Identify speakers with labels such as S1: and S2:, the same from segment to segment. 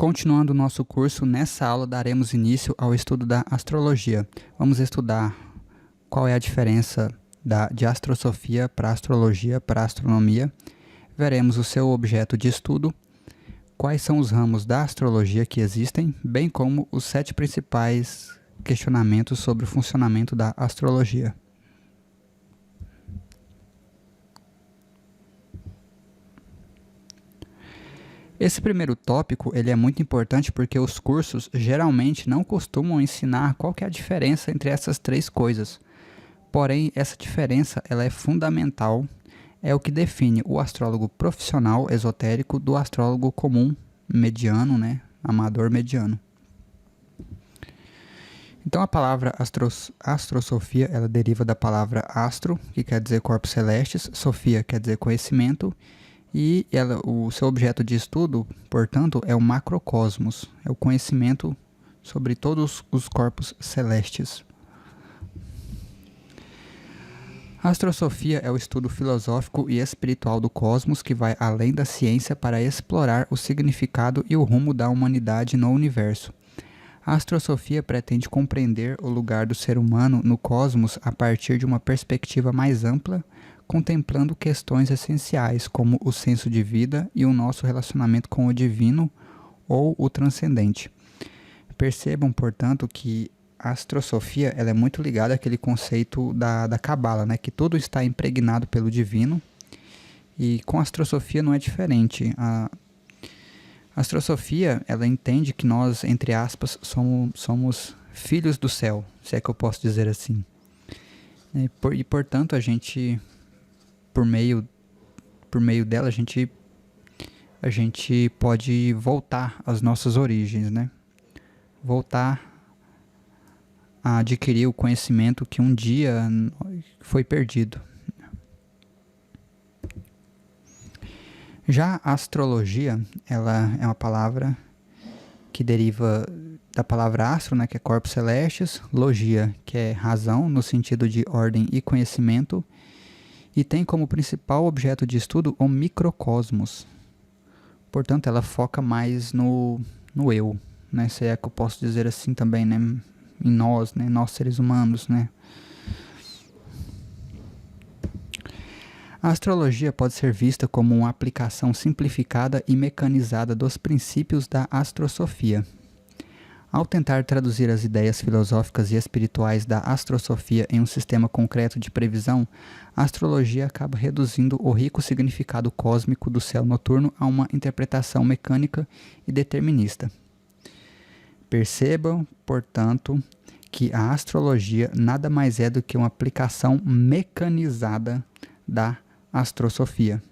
S1: Continuando o nosso curso, nessa aula daremos início ao estudo da astrologia. Vamos estudar qual é a diferença de astrosofia para astrologia, para astronomia. Veremos o seu objeto de estudo, quais são os ramos da astrologia que existem, bem como os 7 principais questionamentos sobre o funcionamento da astrologia. Esse primeiro tópico ele é muito importante porque os cursos geralmente não costumam ensinar qual que é a diferença entre essas 3 coisas. Porém, essa diferença ela é fundamental, é o que define o astrólogo profissional esotérico do astrólogo comum, mediano, amador mediano. Então a palavra astrosofia ela deriva da palavra astro, que quer dizer corpos celestes, sofia quer dizer conhecimento, e o seu objeto de estudo, portanto, é o macrocosmos, é o conhecimento sobre todos os corpos celestes. A astrosofia é o estudo filosófico e espiritual do cosmos que vai além da ciência para explorar o significado e o rumo da humanidade no universo. A astrosofia pretende compreender o lugar do ser humano no cosmos a partir de uma perspectiva mais ampla, contemplando questões essenciais como o senso de vida e o nosso relacionamento com o divino ou o transcendente. Percebam, portanto, que a astrosofia ela é muito ligada àquele conceito da Cabala, que tudo está impregnado pelo divino, e com a astrosofia não é diferente. A astrosofia ela entende que nós, entre aspas, somos filhos do céu, se é que eu posso dizer assim. E portanto, a gente... Por meio dela, a gente pode voltar às nossas origens, Voltar a adquirir o conhecimento que um dia foi perdido. Já a astrologia, ela é uma palavra que deriva da palavra astro, que é corpos celestes, logia, que é razão, no sentido de ordem e conhecimento, e tem como principal objeto de estudo o microcosmos. Portanto, ela foca mais no eu, se é que eu posso dizer assim também, em nós, nós seres humanos, A astrologia pode ser vista como uma aplicação simplificada e mecanizada dos princípios da astrosofia. Ao tentar traduzir as ideias filosóficas e espirituais da astrosofia em um sistema concreto de previsão, a astrologia acaba reduzindo o rico significado cósmico do céu noturno a uma interpretação mecânica e determinista. Percebam, portanto, que a astrologia nada mais é do que uma aplicação mecanizada da astrosofia.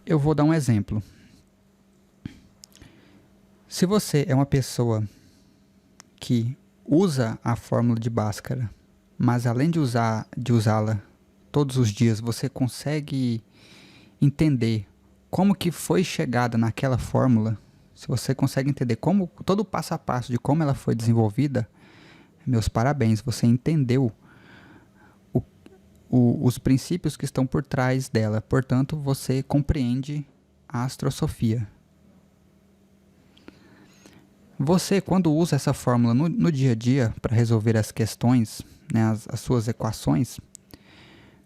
S1: Eu vou dar um exemplo. Se você é uma pessoa que usa a fórmula de Bhaskara, mas além de usá-la todos os dias, você consegue entender como que foi chegada naquela fórmula, se você consegue entender todo o passo a passo de como ela foi desenvolvida, meus parabéns, você entendeu os princípios que estão por trás dela, portanto, você compreende a astrosofia. Você, quando usa essa fórmula no dia a dia para resolver as questões, as suas equações,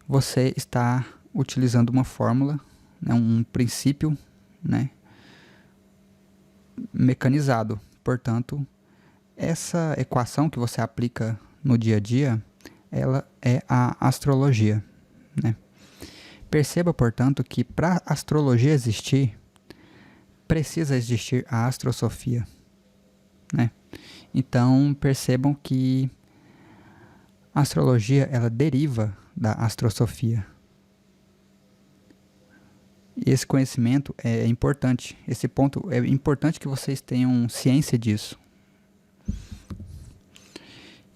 S1: você está utilizando uma fórmula, um princípio mecanizado. Portanto, essa equação que você aplica no dia a dia, ela é a astrologia. Perceba, portanto, que para a astrologia existir, precisa existir a astrosofia. Então percebam que a astrologia ela deriva da astrosofia. E esse conhecimento é importante. Esse ponto é importante que vocês tenham ciência disso.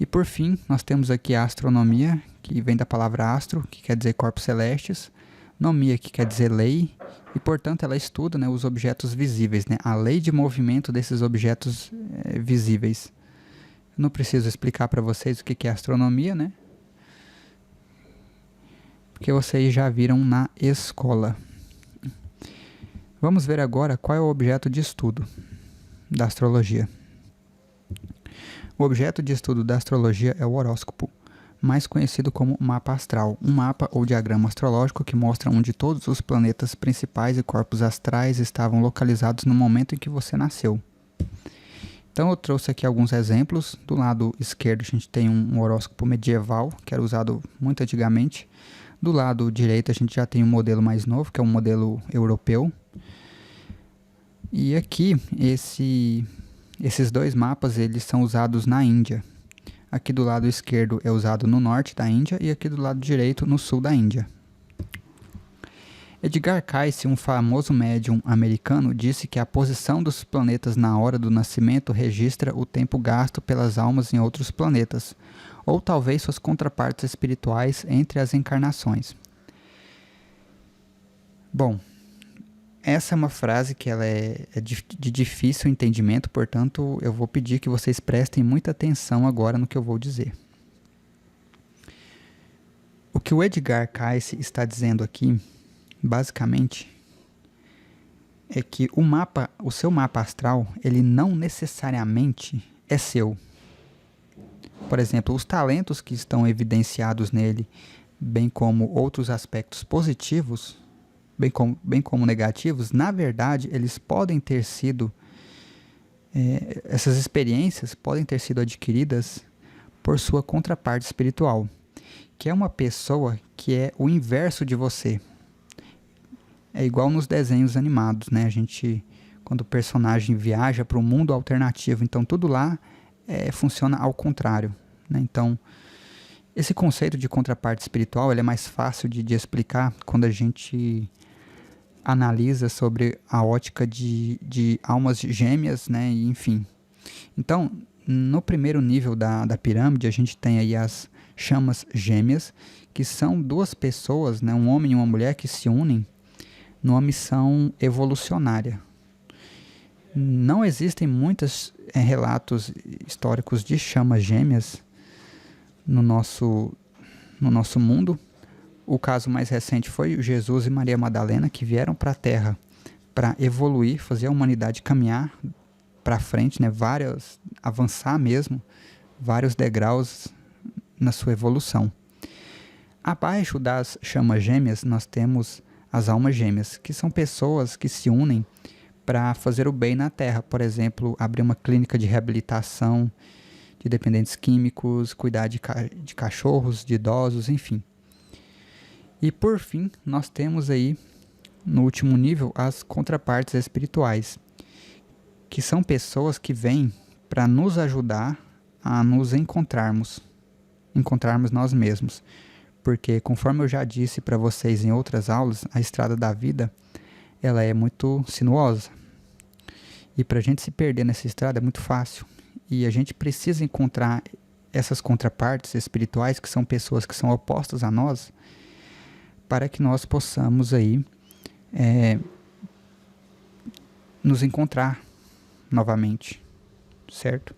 S1: E por fim, nós temos aqui a astronomia, que vem da palavra astro, que quer dizer corpos celestes, nomia, que quer dizer lei, e portanto ela estuda os objetos visíveis, a lei de movimento desses objetos visíveis. Não preciso explicar para vocês o que é astronomia, porque vocês já viram na escola. Vamos ver agora qual é o objeto de estudo da astrologia. O objeto de estudo da astrologia é o horóscopo, mais conhecido como mapa astral, um mapa ou diagrama astrológico que mostra onde todos os planetas principais e corpos astrais estavam localizados no momento em que você nasceu. Então eu trouxe aqui alguns exemplos. Do lado esquerdo a gente tem um horóscopo medieval, que era usado muito antigamente. Do lado direito a gente já tem um modelo mais novo, que é um modelo europeu. E aqui, esses dois mapas eles são usados na Índia. Aqui do lado esquerdo é usado no norte da Índia e aqui do lado direito no sul da Índia. Edgar Cayce, um famoso médium americano, disse que a posição dos planetas na hora do nascimento registra o tempo gasto pelas almas em outros planetas, ou talvez suas contrapartes espirituais entre as encarnações. Bom, essa é uma frase que ela é de difícil entendimento, portanto eu vou pedir que vocês prestem muita atenção agora no que eu vou dizer. O que o Edgar Cayce está dizendo aqui, basicamente, é que o seu mapa astral, ele não necessariamente é seu. Por exemplo, os talentos que estão evidenciados nele, bem como outros aspectos positivos, bem como negativos, na verdade, eles podem ter sido, essas experiências podem ter sido adquiridas por sua contraparte espiritual, que é uma pessoa que é o inverso de você. É igual nos desenhos animados, né? Quando o personagem viaja para um mundo alternativo, então tudo lá funciona ao contrário, né? Então, esse conceito de contraparte espiritual ele é mais fácil de explicar quando a gente analisa sobre a ótica de almas gêmeas, né? E, enfim. Então, no primeiro nível da pirâmide, a gente tem aí as chamas gêmeas, que são duas pessoas, né? Um homem e uma mulher que se unem numa missão evolucionária. Não existem muitos relatos históricos de chamas gêmeas no nosso mundo. O caso mais recente foi Jesus e Maria Madalena, que vieram para a Terra para evoluir, fazer a humanidade caminhar para frente, né? Avançar mesmo, vários degraus na sua evolução. Abaixo das chamas gêmeas, nós temos as almas gêmeas, que são pessoas que se unem para fazer o bem na Terra. Por exemplo, abrir uma clínica de reabilitação de dependentes químicos, cuidar de cachorros, de idosos, enfim. E por fim, nós temos aí, no último nível, as contrapartes espirituais, que são pessoas que vêm para nos ajudar a nos encontrarmos nós mesmos. Porque, conforme eu já disse para vocês em outras aulas, a estrada da vida, ela é muito sinuosa. E para a gente se perder nessa estrada é muito fácil. E a gente precisa encontrar essas contrapartes espirituais, que são pessoas que são opostas a nós, para que nós possamos aí nos encontrar novamente, certo?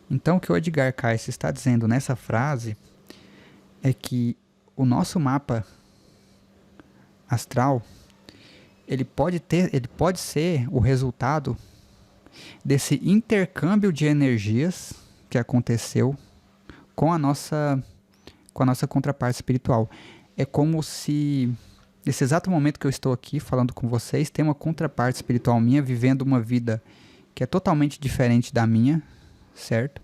S1: Então, o que o Edgar Cayce está dizendo nessa frase é que o nosso mapa astral, ele pode ser o resultado desse intercâmbio de energias que aconteceu com a nossa contraparte espiritual. É como se, nesse exato momento que eu estou aqui falando com vocês, tem uma contraparte espiritual minha vivendo uma vida que é totalmente diferente da minha, certo?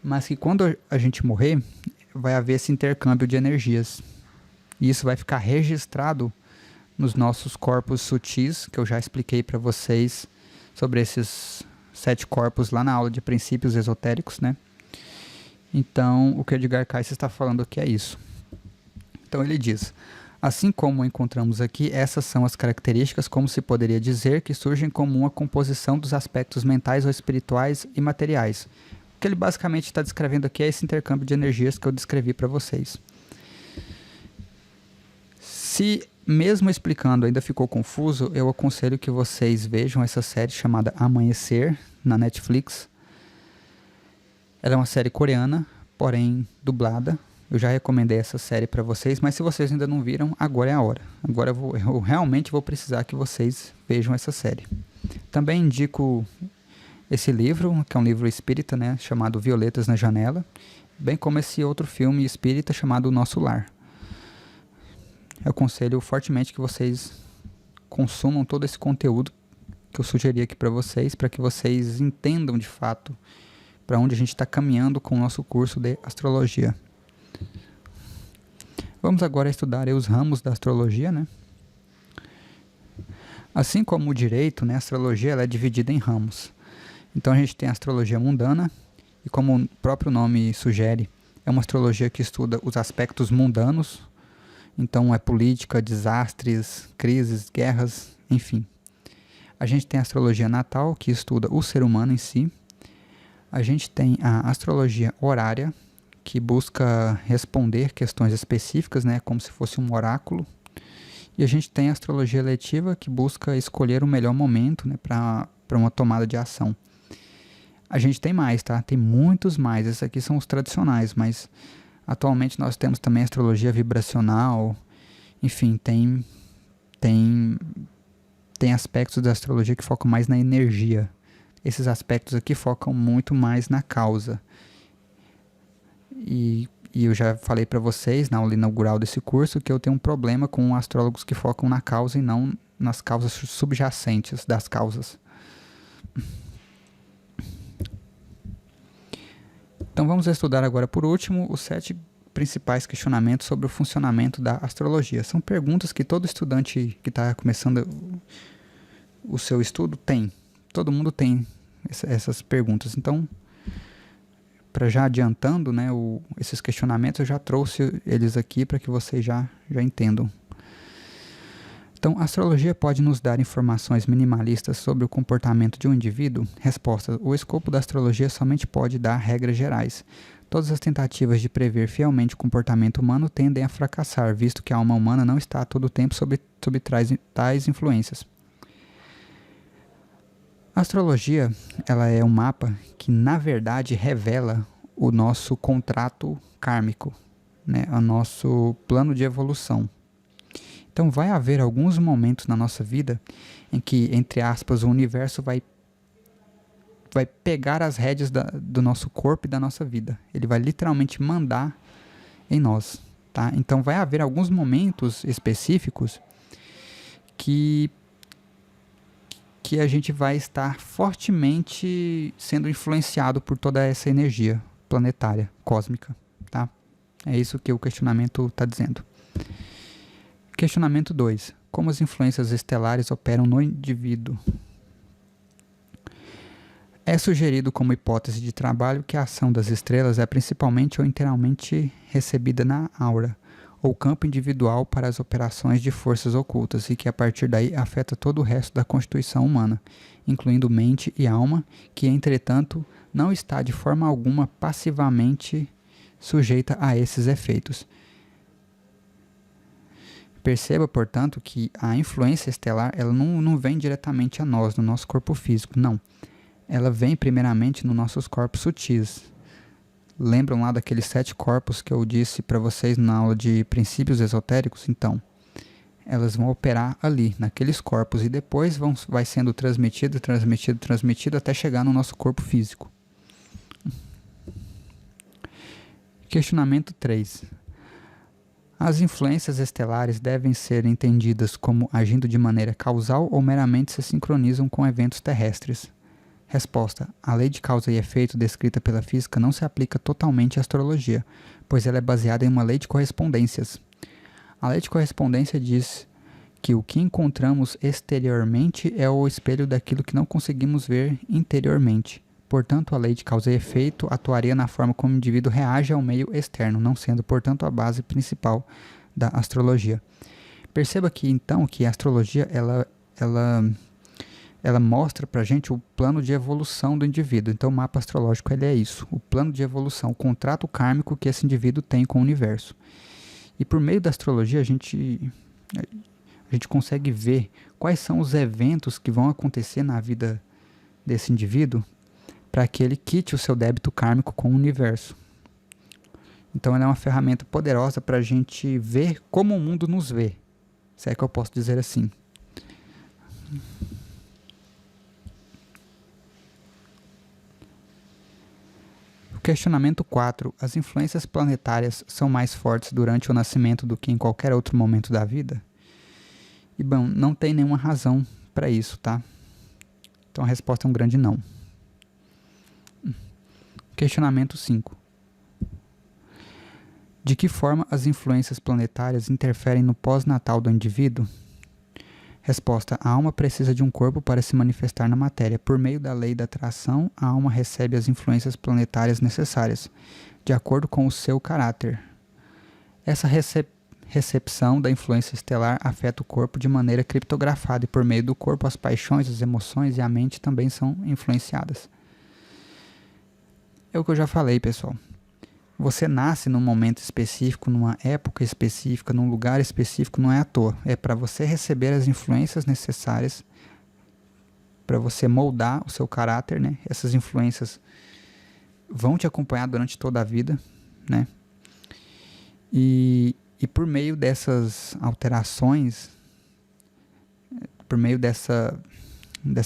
S1: Mas que quando a gente morrer, vai haver esse intercâmbio de energias. E isso vai ficar registrado nos nossos corpos sutis, que eu já expliquei para vocês sobre esses 7 corpos lá na aula de princípios esotéricos, né? Então, o que Edgar Cayce está falando aqui é isso. Então ele diz: assim como encontramos aqui, essas são as características, como se poderia dizer, que surgem como uma composição dos aspectos mentais ou espirituais e materiais. O que ele basicamente está descrevendo aqui é esse intercâmbio de energias que eu descrevi para vocês. Se mesmo explicando ainda ficou confuso, eu aconselho que vocês vejam essa série chamada Amanhecer, na Netflix. Ela é uma série coreana, porém dublada, Eu já recomendei essa série para vocês, mas se vocês ainda não viram, agora é a hora. Agora eu realmente vou precisar que vocês vejam essa série. Também indico esse livro, que é um livro espírita, né, chamado Violetas na Janela, bem como esse outro filme espírita chamado O Nosso Lar. Eu aconselho fortemente que vocês consumam todo esse conteúdo que eu sugeri aqui para que vocês entendam de fato para onde a gente está caminhando com o nosso curso de astrologia. Vamos agora estudar os ramos da astrologia, né? Assim como o direito, né, a astrologia ela é dividida em ramos. Então a gente tem a astrologia mundana, e como o próprio nome sugere, é uma astrologia que estuda os aspectos mundanos. Então é política, desastres, crises, guerras, enfim. A gente tem a astrologia natal, que estuda o ser humano em si. A gente tem a astrologia horária, que busca responder questões específicas, né, como se fosse um oráculo. E a gente tem a astrologia eletiva, que busca escolher o melhor momento, né, para uma tomada de ação. A gente tem mais, tá? Tem muitos mais. Esses aqui são os tradicionais, mas atualmente nós temos também a astrologia vibracional. Enfim, tem aspectos da astrologia que focam mais na energia. Esses aspectos aqui focam muito mais na causa. E eu já falei para vocês na aula inaugural desse curso que eu tenho um problema com astrólogos que focam na causa e não nas causas subjacentes das causas. Então vamos estudar agora, por último, os 7 principais questionamentos sobre o funcionamento da astrologia. São perguntas que todo estudante que está começando o seu estudo tem. Todo mundo tem essas perguntas. Então, para já adiantando, né, esses questionamentos, eu já trouxe eles aqui para que vocês já entendam. Então, a astrologia pode nos dar informações minimalistas sobre o comportamento de um indivíduo? Resposta: o escopo da astrologia somente pode dar regras gerais. Todas as tentativas de prever fielmente o comportamento humano tendem a fracassar, visto que a alma humana não está a todo tempo sob tais influências. A astrologia, ela é um mapa que, na verdade, revela o nosso contrato kármico, né? O nosso plano de evolução. Então, vai haver alguns momentos na nossa vida em que, entre aspas, o universo vai pegar as rédeas do nosso corpo e da nossa vida. Ele vai literalmente mandar em nós, tá? Então, vai haver alguns momentos específicos que a gente vai estar fortemente sendo influenciado por toda essa energia planetária, cósmica, tá? É isso que o questionamento está dizendo. Questionamento 2. Como as influências estelares operam no indivíduo? É sugerido como hipótese de trabalho que a ação das estrelas é principalmente ou inteiramente recebida na aura, ou campo individual para as operações de forças ocultas, e que a partir daí afeta todo o resto da constituição humana, incluindo mente e alma, que entretanto não está de forma alguma passivamente sujeita a esses efeitos. Perceba, portanto, que a influência estelar ela não vem diretamente a nós, no nosso corpo físico, não. Ela vem primeiramente nos nossos corpos sutis. Lembram lá daqueles 7 corpos que eu disse para vocês na aula de princípios esotéricos? Então, elas vão operar ali, naqueles corpos, e depois vai sendo transmitido até chegar no nosso corpo físico. Questionamento 3. As influências estelares devem ser entendidas como agindo de maneira causal ou meramente se sincronizam com eventos terrestres? Resposta: a lei de causa e efeito descrita pela física não se aplica totalmente à astrologia, pois ela é baseada em uma lei de correspondências. A lei de correspondência diz que o que encontramos exteriormente é o espelho daquilo que não conseguimos ver interiormente. Portanto, a lei de causa e efeito atuaria na forma como o indivíduo reage ao meio externo, não sendo, portanto, a base principal da astrologia. Perceba que, então, que a astrologia ela mostra para a gente o plano de evolução do indivíduo. Então, o mapa astrológico ele é isso, o plano de evolução, o contrato kármico que esse indivíduo tem com o universo. E por meio da astrologia, a gente consegue ver quais são os eventos que vão acontecer na vida desse indivíduo para que ele quite o seu débito kármico com o universo. Então ela é uma ferramenta poderosa para a gente ver como o mundo nos vê, se é que eu posso dizer assim. Questionamento 4. As influências planetárias são mais fortes durante o nascimento do que em qualquer outro momento da vida? E bom, não tem nenhuma razão para isso, tá? Então a resposta é um grande não. Questionamento 5. De que forma as influências planetárias interferem no pós-natal do indivíduo? Resposta: a alma precisa de um corpo para se manifestar na matéria. Por meio da lei da atração, a alma recebe as influências planetárias necessárias, de acordo com o seu caráter. Essa recepção da influência estelar afeta o corpo de maneira criptografada e por meio do corpo as paixões, as emoções e a mente também são influenciadas. É o que eu já falei, pessoal. Você nasce num momento específico, numa época específica, num lugar específico, não é à toa. É para você receber as influências necessárias para você moldar o seu caráter, né? Essas influências vão te acompanhar durante toda a vida, né? E por meio dessas alterações, por meio dessa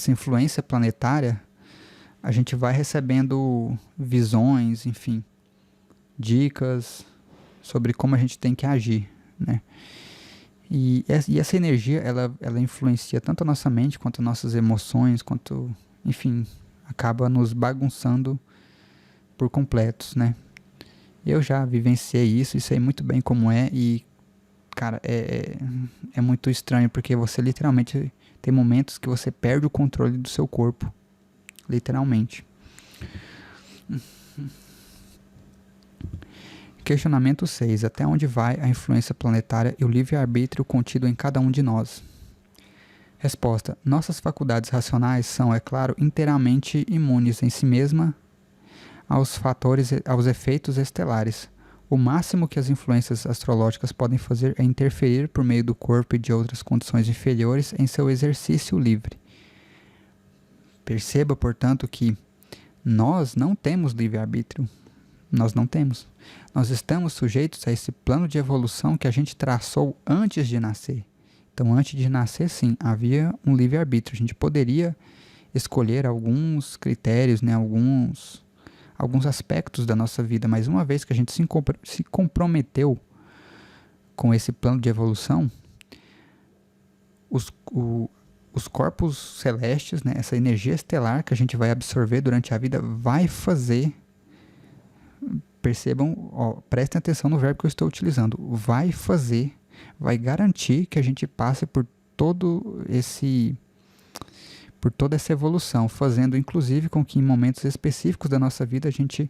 S1: influência planetária, a gente vai recebendo visões, enfim, dicas sobre como a gente tem que agir, né? E essa energia, ela influencia tanto a nossa mente, quanto as nossas emoções, quanto, enfim, acaba nos bagunçando por completos, né? Eu já vivenciei isso e sei muito bem como é e, cara, é muito estranho, porque você literalmente tem momentos que você perde o controle do seu corpo, literalmente. Questionamento 6. Até onde vai a influência planetária e o livre-arbítrio contido em cada um de nós? Resposta. Nossas faculdades racionais são, é claro, inteiramente imunes em si mesma aos efeitos estelares. O máximo que as influências astrológicas podem fazer é interferir por meio do corpo e de outras condições inferiores em seu exercício livre. Perceba, portanto, que nós não temos livre-arbítrio. Nós não temos. Nós estamos sujeitos a esse plano de evolução que a gente traçou antes de nascer. Então, antes de nascer, sim, havia um livre-arbítrio. A gente poderia escolher alguns critérios, né, alguns aspectos da nossa vida, mas uma vez que a gente se comprometeu com esse plano de evolução, os corpos celestes, né, essa energia estelar que a gente vai absorver durante a vida, vai fazer, percebam, prestem atenção no verbo que eu estou utilizando, vai garantir que a gente passe por toda essa evolução, fazendo inclusive com que em momentos específicos da nossa vida a gente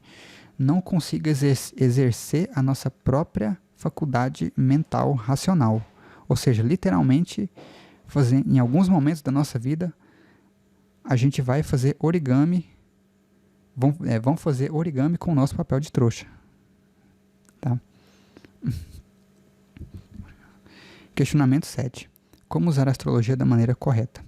S1: não consiga exercer a nossa própria faculdade mental racional. Ou seja, literalmente, em alguns momentos da nossa vida, a gente vai fazer origami, vão fazer origami com o nosso papel de trouxa. Tá? Questionamento 7. Como usar a astrologia da maneira correta?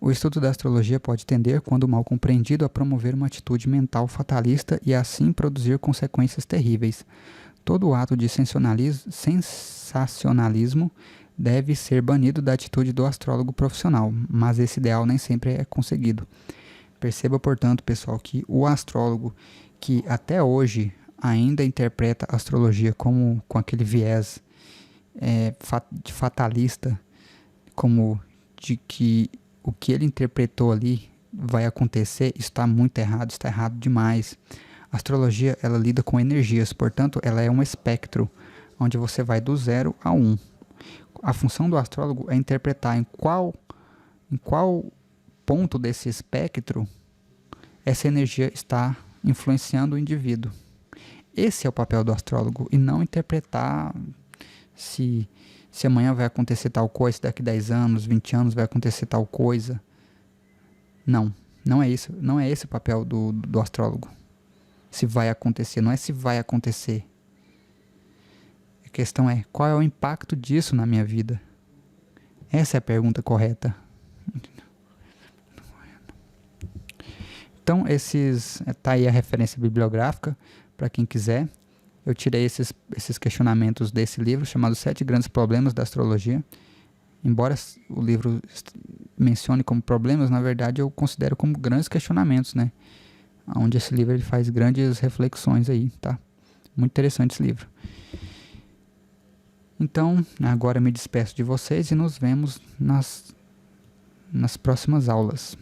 S1: O estudo da astrologia pode tender, quando mal compreendido, a promover uma atitude mental fatalista e assim produzir consequências terríveis. Todo ato de sensacionalismo deve ser banido da atitude do astrólogo profissional, mas esse ideal nem sempre é conseguido. Perceba, portanto, pessoal, que o astrólogo que até hoje ainda interpreta a astrologia com aquele viés fatalista, como de que o que ele interpretou ali vai acontecer, está muito errado, está errado demais. A astrologia, ela lida com energias, portanto, ela é um espectro, onde você vai do 0 a 1. A função do astrólogo é interpretar em qual ponto desse espectro essa energia está influenciando o indivíduo. Esse é o papel do astrólogo, e não interpretar se amanhã vai acontecer tal coisa, se daqui 10 anos, 20 anos vai acontecer tal coisa. Não é isso. Não é esse o papel do astrólogo. Se vai acontecer, não é se vai acontecer. A questão é, qual é o impacto disso na minha vida? Essa é a pergunta correta. Então, tá aí a referência bibliográfica, para quem quiser. Eu tirei esses questionamentos desse livro, chamado Sete Grandes Problemas da Astrologia. Embora o livro mencione como problemas, na verdade eu considero como grandes questionamentos, né? Onde esse livro ele faz grandes reflexões aí, tá? Muito interessante esse livro. Então, agora me despeço de vocês e nos vemos nas próximas aulas.